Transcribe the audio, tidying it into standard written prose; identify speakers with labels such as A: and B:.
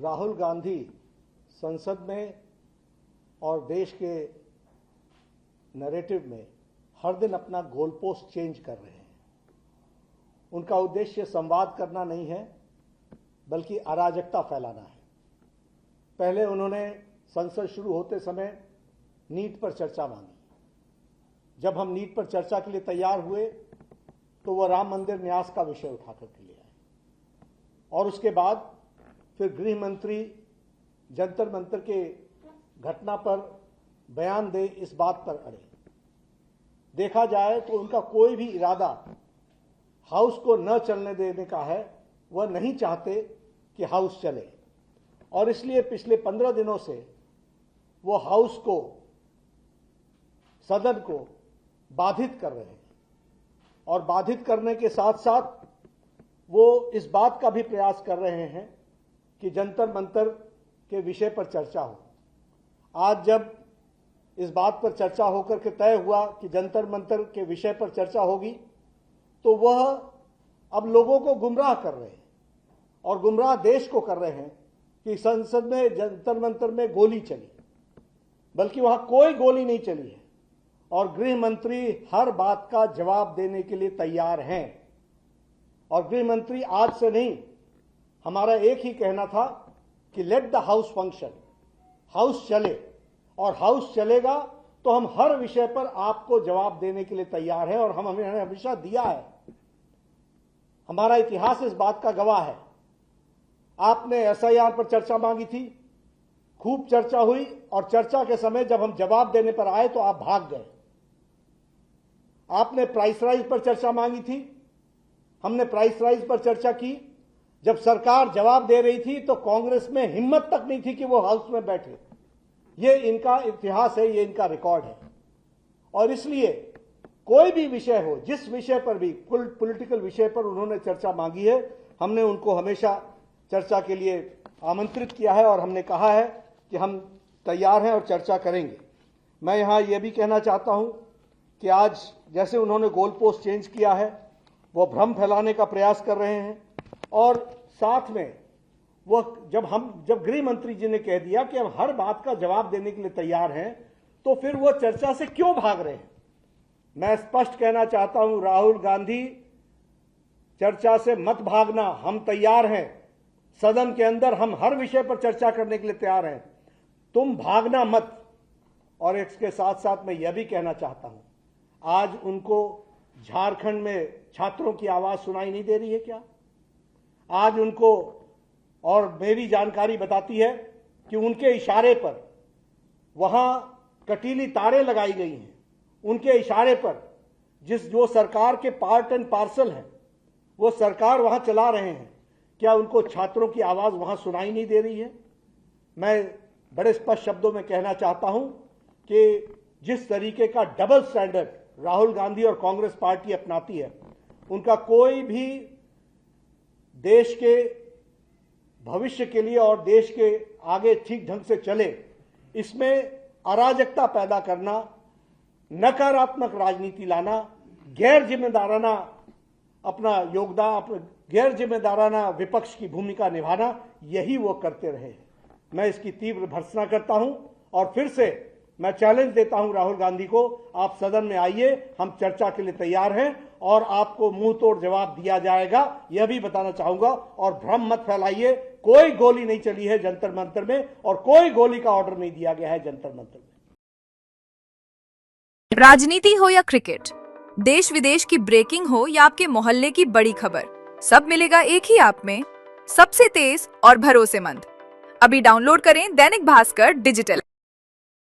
A: राहुल गांधी संसद में और देश के नैरेटिव में हर दिन अपना गोल पोस्ट चेंज कर रहे हैं। उनका उद्देश्य संवाद करना नहीं है, बल्कि अराजकता फैलाना है। पहले उन्होंने संसद शुरू होते समय नीट पर चर्चा मांगी। जब हम नीट पर चर्चा के लिए तैयार हुए तो वह राम मंदिर न्यास का विषय उठाकर के लिए आए, और उसके बाद फिर गृह मंत्री जंतर मंतर के घटना पर बयान दे, इस बात पर अड़े। देखा जाए तो उनका कोई भी इरादा हाउस को न चलने देने का है। वह नहीं चाहते कि हाउस चले, और इसलिए पिछले 15 दिनों से वो हाउस को, सदन को बाधित कर रहे हैं, और बाधित करने के साथ साथ वो इस बात का भी प्रयास कर रहे हैं कि जंतर मंतर के विषय पर चर्चा हो। आज जब इस बात पर चर्चा होकर के तय हुआ कि जंतर मंतर के विषय पर चर्चा होगी, तो वह अब लोगों को गुमराह कर रहे हैं, और गुमराह देश को कर रहे हैं कि संसद में जंतर मंतर में गोली चली, बल्कि वहां कोई गोली नहीं चली है, और गृह मंत्री हर बात का जवाब देने के लिए तैयार हैं। और गृह मंत्री आज से नहीं, हमारा एक ही कहना था कि let the house function, house चले, और हाउस चलेगा तो हम हर विषय पर आपको जवाब देने के लिए तैयार हैं, और हमने हमेशा दिया है। हमारा इतिहास इस बात का गवाह है। आपने एसआईआर पर चर्चा मांगी थी, खूब चर्चा हुई, और चर्चा के समय जब हम जवाब देने पर आए तो आप भाग गए। आपने प्राइस राइज पर चर्चा मांगी थी, हमने प्राइस राइज पर चर्चा की। जब सरकार जवाब दे रही थी तो कांग्रेस में हिम्मत तक नहीं थी कि वो हाउस में बैठे। ये इनका इतिहास है, ये इनका रिकॉर्ड है। और इसलिए कोई भी विषय हो, जिस विषय पर भी, पॉलिटिकल विषय पर उन्होंने चर्चा मांगी है, हमने उनको हमेशा चर्चा के लिए आमंत्रित किया है, और हमने कहा है कि हम तैयार हैं और चर्चा करेंगे। मैं यहां यह भी कहना चाहता हूं कि आज जैसे उन्होंने गोल पोस्ट चेंज किया है, वो भ्रम फैलाने का प्रयास कर रहे हैं, और साथ में वह जब गृह मंत्री जी ने कह दिया कि हम हर बात का जवाब देने के लिए तैयार हैं, तो फिर वो चर्चा से क्यों भाग रहे हैं। मैं स्पष्ट कहना चाहता हूं, राहुल गांधी, चर्चा से मत भागना। हम तैयार हैं, सदन के अंदर हम हर विषय पर चर्चा करने के लिए तैयार हैं, तुम भागना मत। और इसके साथ साथ मैं यह भी कहना चाहता हूं, आज उनको झारखंड में छात्रों की आवाज सुनाई नहीं दे रही है क्या? आज उनको, और मेरी जानकारी बताती है कि उनके इशारे पर वहां कटीली तारें लगाई गई हैं। उनके इशारे पर जो सरकार के पार्ट एंड पार्सल है, वो सरकार वहां चला रहे हैं। क्या उनको छात्रों की आवाज वहां सुनाई नहीं दे रही है? मैं बड़े स्पष्ट शब्दों में कहना चाहता हूं कि जिस तरीके का डबल स्टैंडर्ड राहुल गांधी और कांग्रेस पार्टी अपनाती है, उनका कोई भी देश के भविष्य के लिए और देश के आगे ठीक ढंग से चले, इसमें अराजकता पैदा करना, नकारात्मक राजनीति लाना, गैर जिम्मेदाराना अपना योगदान, गैर जिम्मेदाराना विपक्ष की भूमिका निभाना, यही वो करते रहे। मैं इसकी तीव्र भर्त्सना करता हूं, और फिर से मैं चैलेंज देता हूं राहुल गांधी को, आप सदन में आइए, हम चर्चा के लिए तैयार हैं, और आपको मुंह तोड़ जवाब दिया जाएगा, यह भी बताना चाहूंगा। और भ्रम मत फैलाइए, कोई गोली नहीं चली है जंतर मंतर में, और कोई गोली का ऑर्डर नहीं दिया गया है जंतर मंतर में।
B: राजनीति हो या क्रिकेट, देश विदेश की ब्रेकिंग हो या आपके मोहल्ले की बड़ी खबर, सब मिलेगा एक ही ऐप में, सबसे तेज और भरोसेमंद। अभी डाउनलोड करें दैनिक भास्कर डिजिटल।